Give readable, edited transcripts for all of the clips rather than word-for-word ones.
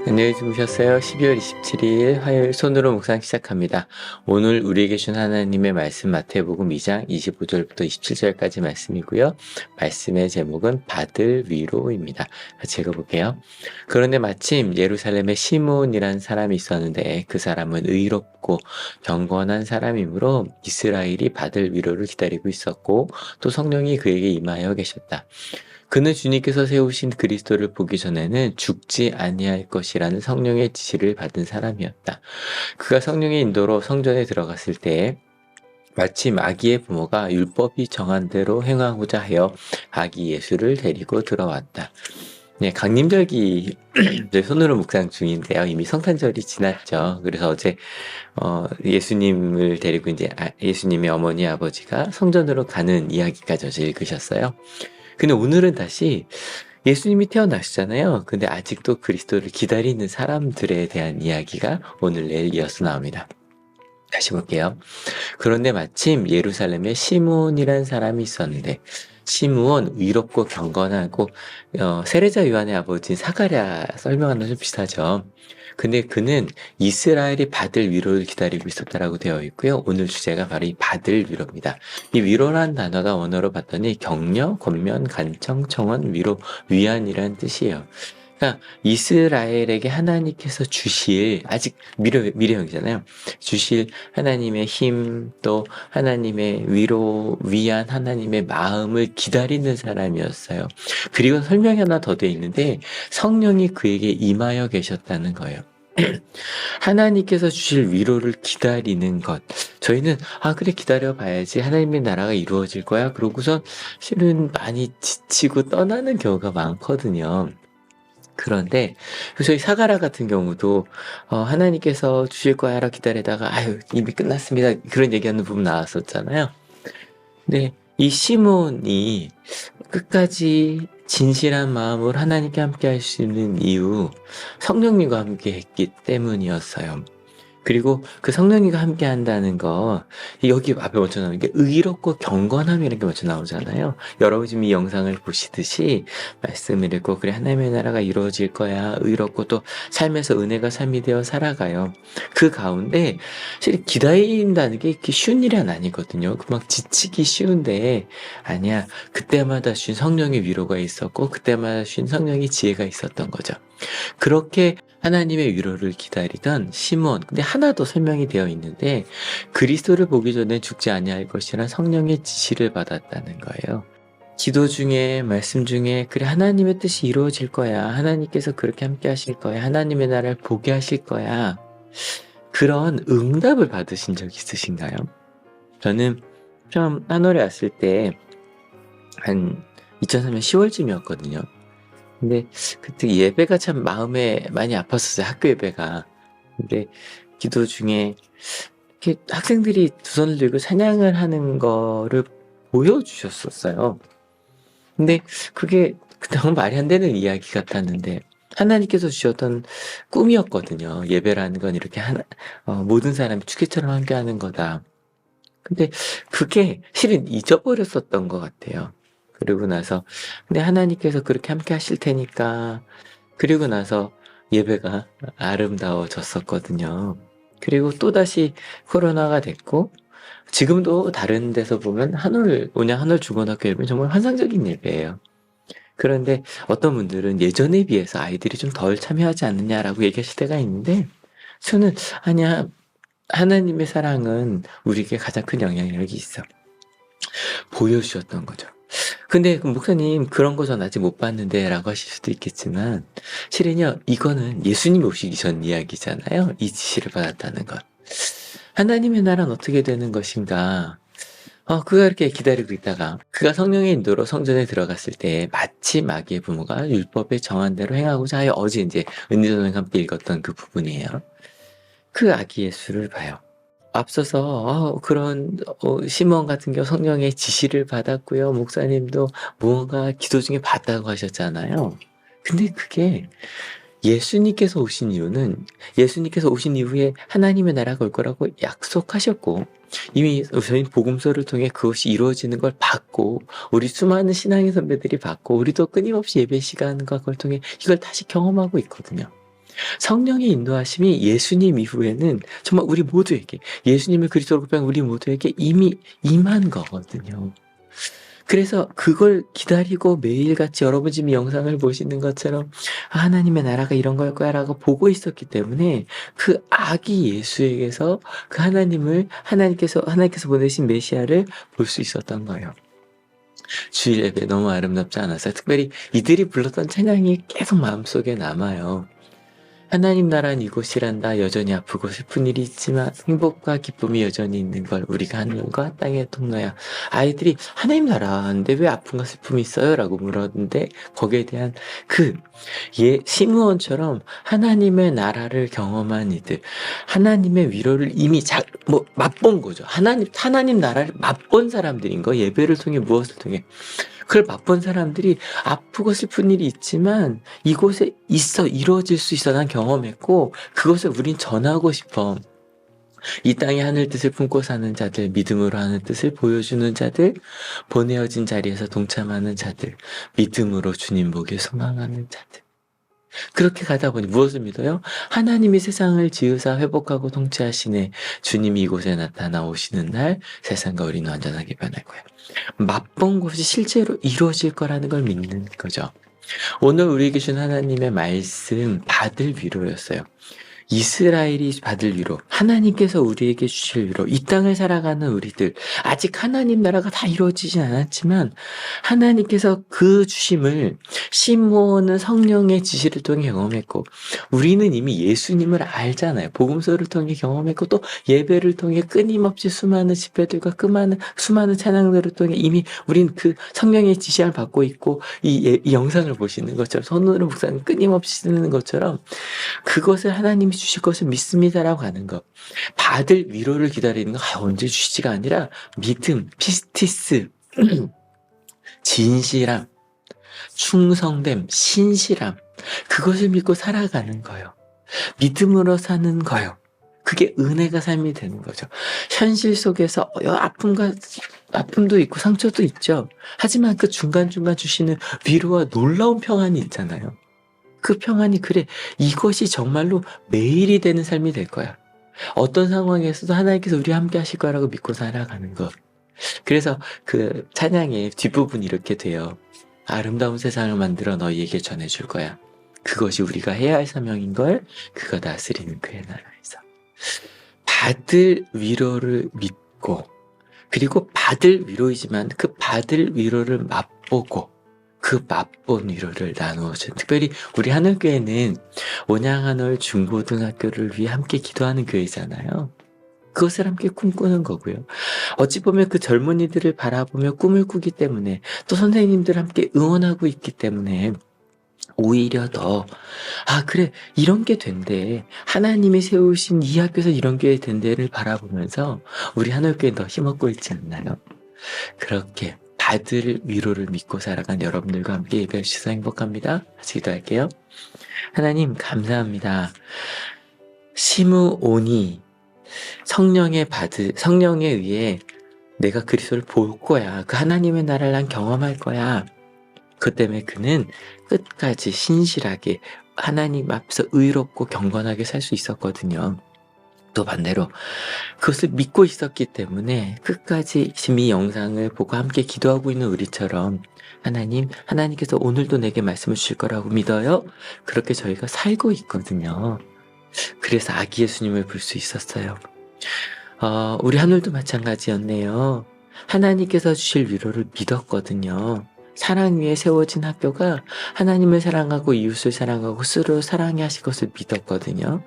안녕히 주무셨어요? 12월 27일 화요일 손으로 묵상 시작합니다. 오늘 우리에게 준 하나님의 말씀 마태복음 2장 25절부터 27절까지 말씀이고요. 말씀의 제목은 받을 위로입니다. 같이 읽어볼게요. 그런데 마침 예루살렘에 시몬이란 사람이 있었는데 그 사람은 의롭고 경건한 사람이므로 이스라엘이 받을 위로를 기다리고 있었고 또 성령이 그에게 임하여 계셨다. 그는 주님께서 세우신 그리스도를 보기 전에는 죽지 아니할 것이라는 성령의 지시를 받은 사람이었다. 그가 성령의 인도로 성전에 들어갔을 때에 마침 아기의 부모가 율법이 정한 대로 행하고자 하여 아기 예수를 데리고 들어왔다. 네, 강림절기 이제 손으로 묵상 중인데요. 이미 성탄절이 지났죠. 그래서 어제 예수님을 데리고 이제 예수님의 어머니 아버지가 성전으로 가는 이야기까지 어제 읽으셨어요. 근데 오늘은 다시 예수님이 태어나시잖아요. 근데 아직도 그리스도를 기다리는 사람들에 대한 이야기가 오늘 내일 이어서 나옵니다. 다시 볼게요. 그런데 마침 예루살렘에 시므온이라는 사람이 있었는데 시므온 의롭고 경건하고 세례자 요한의 아버지인 사가랴 설명하는 좀 비슷하죠. 근데 그는 이스라엘이 받을 위로를 기다리고 있었다라고 되어 있고요. 오늘 주제가 바로 이 받을 위로입니다. 이 위로라는 단어가 원어로 봤더니 격려, 권면, 간청, 청원, 위로, 위안이라는 뜻이에요. 그러니까 이스라엘에게 하나님께서 주실 아직 미래형이잖아요. 주실 하나님의 힘, 또 하나님의 위로, 위안, 하나님의 마음을 기다리는 사람이었어요. 그리고 설명이 하나 더 돼 있는데 성령이 그에게 임하여 계셨다는 거예요. 하나님께서 주실 위로를 기다리는 것. 저희는 그래 기다려 봐야지 하나님의 나라가 이루어질 거야. 그러고선 실은 많이 지치고 떠나는 경우가 많거든요. 그런데 저희 사가랴 같은 경우도 하나님께서 주실 거야라 기다리다가 이미 끝났습니다. 그런 얘기하는 부분 나왔었잖아요. 근데 이 시몬이 끝까지 진실한 마음으로 하나님께 함께 할 수 있는 이유, 성령님과 함께 했기 때문이었어요. 그리고 그 성령님과 함께 한다는 거, 여기 앞에 먼저 나오는 게 의롭고 경건함이라는 게 먼저 나오잖아요. 여러분 지금 이 영상을 보시듯이 말씀을 읽고 그래 하나님의 나라가 이루어질 거야. 의롭고 또 삶에서 은혜가 삶이 되어 살아가요. 그 가운데 사실 기다린다는 게 이렇게 쉬운 일이 아니거든요. 막 지치기 쉬운데 아니야. 그때마다 쉰 성령의 위로가 있었고 그때마다 쉰 성령의 지혜가 있었던 거죠. 그렇게 하나님의 위로를 기다리던 시몬, 근데 하나 더 설명이 되어 있는데 그리스도를 보기 전에 죽지 아니할 것이란 성령의 지시를 받았다는 거예요. 기도 중에 말씀 중에 그래 하나님의 뜻이 이루어질 거야. 하나님께서 그렇게 함께 하실 거야. 하나님의 나라를 보게 하실 거야. 그런 응답을 받으신 적 있으신가요? 저는 처음 하노에 왔을 때 한 2003년 10월쯤이었거든요. 근데 그때 예배가 참 마음에 많이 아팠었어요. 학교 예배가. 근데 기도 중에 이렇게 학생들이 두 손을 들고 찬양을 하는 거를 보여주셨었어요. 근데 그게 너무 말이 안 되는 이야기 같았는데 하나님께서 주셨던 꿈이었거든요. 예배라는 건 이렇게 모든 사람이 축제처럼 함께하는 거다. 근데 그게 실은 잊어버렸었던 것 같아요. 그리고 나서 근데 하나님께서 그렇게 함께 하실 테니까 그리고 나서 예배가 아름다워졌었거든요. 그리고 또다시 코로나가 됐고 지금도 다른 데서 보면 온양 한올 중고등학교 예배는 정말 환상적인 예배예요. 그런데 어떤 분들은 예전에 비해서 아이들이 좀 덜 참여하지 않느냐라고 얘기하실 때가 있는데 저는 아니야. 하나님의 사랑은 우리에게 가장 큰 영향력이 있어. 보여주셨던 거죠. 근데 목사님 그런 거 전 아직 못 봤는데 라고 하실 수도 있겠지만 실은요 이거는 예수님이 오시기 전 이야기잖아요. 이 지시를 받았다는 것. 하나님의 나라는 어떻게 되는 것인가. 그가 이렇게 기다리고 있다가 그가 성령의 인도로 성전에 들어갔을 때 마침 아기의 부모가 율법에 정한 대로 행하고자 하여 어제 이제 은혜전과 함께 읽었던 그 부분이에요. 그 아기 예수를 봐요. 앞서서 그런 시몬 같은 경우 성령의 지시를 받았고요. 목사님도 무언가 기도 중에 봤다고 하셨잖아요. 근데 그게 예수님께서 오신 이유는 예수님께서 오신 이후에 하나님의 나라가 올 거라고 약속하셨고 이미 저희 복음서를 통해 그것이 이루어지는 걸 봤고 우리 수많은 신앙의 선배들이 봤고 우리도 끊임없이 예배 시간과 그걸 통해 이걸 다시 경험하고 있거든요. 성령의 인도하심이 예수님 이후에는 정말 우리 모두에게, 예수님을 그리스도로 고백한 우리 모두에게 이미 임한 거거든요. 그래서 그걸 기다리고 매일같이 여러분 지금 이 영상을 보시는 것처럼 하나님의 나라가 이런 걸 거야 라고 보고 있었기 때문에 그 아기 예수에게서 그 하나님께서 보내신 메시아를 볼 수 있었던 거예요. 주일 예배 너무 아름답지 않았어요? 특별히 이들이 불렀던 찬양이 계속 마음속에 남아요. 하나님 나라는 이곳이란다. 여전히 아프고 슬픈 일이 있지만 행복과 기쁨이 여전히 있는 걸 우리가 하늘과 땅의 통로야. 아이들이 하나님 나라인데 왜 아픔과 슬픔이 있어요? 라고 물었는데 거기에 대한 시므온처럼 하나님의 나라를 경험한 이들, 하나님의 위로를 이미 맛본 거죠. 하나님 나라를 맛본 사람들인 거. 예배를 통해 무엇을 통해? 그걸 맛본 사람들이 아프고 슬픈 일이 있지만 이곳에 이루어질 수 있어. 난 경험했고 그것을 우린 전하고 싶어. 이 땅에 하늘 뜻을 품고 사는 자들, 믿음으로 하는 뜻을 보여주는 자들, 보내어진 자리에서 동참하는 자들, 믿음으로 주님 보길 소망하는 자들. 그렇게 가다 보니 무엇을 믿어요? 하나님이 세상을 지으사 회복하고 통치하시네. 주님이 이곳에 나타나 오시는 날 세상과 우리는 완전하게 변할 거예요. 맛본 것이 실제로 이루어질 거라는 걸 믿는 거죠. 오늘 우리에게 준 하나님의 말씀 받을 위로였어요. 이스라엘이 받을 위로, 하나님께서 우리에게 주실 위로, 이 땅을 살아가는 우리들, 아직 하나님 나라가 다 이루어지진 않았지만 하나님께서 그 주심을 시므온은 성령의 지시를 통해 경험했고 우리는 이미 예수님을 알잖아요. 복음서를 통해 경험했고 또 예배를 통해 끊임없이 수많은 집회들과 수많은 찬양들을 통해 이미 우린 그 성령의 지시를 받고 있고 이 영상을 보시는 것처럼 손으로 묵상을 끊임없이 쓰는 것처럼 그것을 하나님이 주실 것을 믿습니다라고 하는 것. 받을 위로를 기다리는 거 언제 주시지가 아니라 믿음, 피스티스, 진실함, 충성됨, 신실함, 그것을 믿고 살아가는 거예요. 믿음으로 사는 거예요. 그게 은혜가 삶이 되는 거죠. 현실 속에서 아픔도 있고 상처도 있죠. 하지만 그 중간중간 주시는 위로와 놀라운 평안이 있잖아요. 그 평안이 그래, 이것이 정말로 매일이 되는 삶이 될 거야. 어떤 상황에서도 하나님께서 우리와 함께 하실 거라고 믿고 살아가는 것. 그래서 그 찬양의 뒷부분이 이렇게 돼요. 아름다운 세상을 만들어 너희에게 전해줄 거야. 그것이 우리가 해야 할 사명인 걸, 그가 다스리는 그의 나라에서. 받을 위로를 믿고, 그리고 받을 위로이지만 그 받을 위로를 맛보고 그 맛본 위로를 나누어준, 특별히 우리 하늘교회는 온양하늘 중고등학교를 위해 함께 기도하는 교회잖아요. 그것을 함께 꿈꾸는 거고요. 어찌 보면 그 젊은이들을 바라보며 꿈을 꾸기 때문에 또 선생님들 함께 응원하고 있기 때문에 오히려 더 그래, 이런 게 된대, 하나님이 세우신 이 학교에서 이런 게 된대를 바라보면서 우리 하늘교회 더 힘없고 있지 않나요? 그렇게 받을 위로를 믿고 살아간 여러분들과 함께 예배할 수 있어서 행복합니다. 같이 기도할게요. 하나님 감사합니다. 시므온이 성령에 의해 내가 그리스도를 볼 거야, 그 하나님의 나라를 난 경험할 거야, 그 때문에 그는 끝까지 신실하게 하나님 앞에서 의롭고 경건하게 살 수 있었거든요. 또 반대로 그것을 믿고 있었기 때문에 끝까지 지금 이 영상을 보고 함께 기도하고 있는 우리처럼 하나님께서 오늘도 내게 말씀을 주실 거라고 믿어요. 그렇게 저희가 살고 있거든요. 그래서 아기 예수님을 볼 수 있었어요. 우리 하늘도 마찬가지였네요. 하나님께서 주실 위로를 믿었거든요. 사랑 위에 세워진 학교가 하나님을 사랑하고 이웃을 사랑하고 스스로 사랑해 하실 것을 믿었거든요.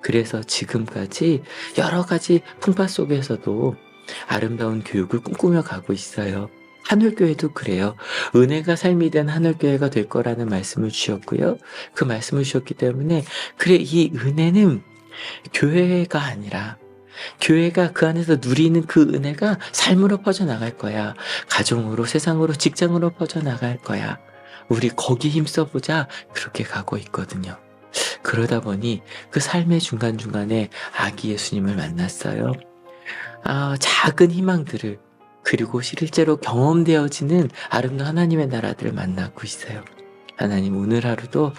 그래서 지금까지 여러 가지 풍파 속에서도 아름다운 교육을 꿈꾸며 가고 있어요. 하늘교회도 그래요. 은혜가 삶이 된 하늘교회가 될 거라는 말씀을 주셨고요. 그 말씀을 주셨기 때문에 그래, 이 은혜는 교회가 아니라 교회가 그 안에서 누리는 그 은혜가 삶으로 퍼져나갈 거야. 가정으로, 세상으로, 직장으로 퍼져나갈 거야. 우리 거기 힘써보자. 그렇게 가고 있거든요. 그러다 보니 그 삶의 중간중간에 아기 예수님을 만났어요. 작은 희망들을, 그리고 실제로 경험되어지는 아름다운 하나님의 나라들을 만나고 있어요. 하나님, 오늘 하루도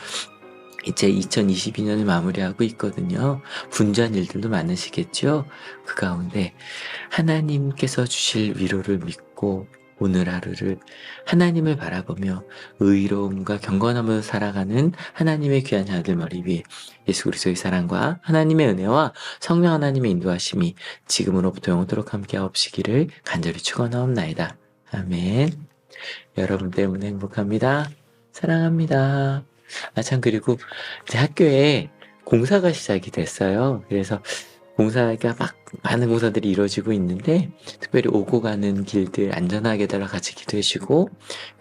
이제 2022년을 마무리하고 있거든요. 분주한 일들도 많으시겠죠? 그 가운데 하나님께서 주실 위로를 믿고 오늘 하루를 하나님을 바라보며 의로움과 경건함으로 살아가는 하나님의 귀한 자들 머리 위에 예수 그리스도의 사랑과 하나님의 은혜와 성령 하나님의 인도하심이 지금으로부터 영원토록 함께 하옵시기를 간절히 축원하옵나이다. 아멘. 여러분 때문에 행복합니다. 사랑합니다. 참, 그리고 이제 학교에 공사가 시작이 됐어요. 그래서 공사가 많은 공사들이 이루어지고 있는데, 특별히 오고 가는 길들 안전하게다가 같이 기도해 주시고,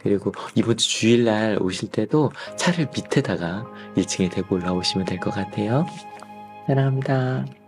그리고 이번 주 주일날 오실 때도 차를 밑에다가 1층에 대고 올라오시면 될 것 같아요. 사랑합니다.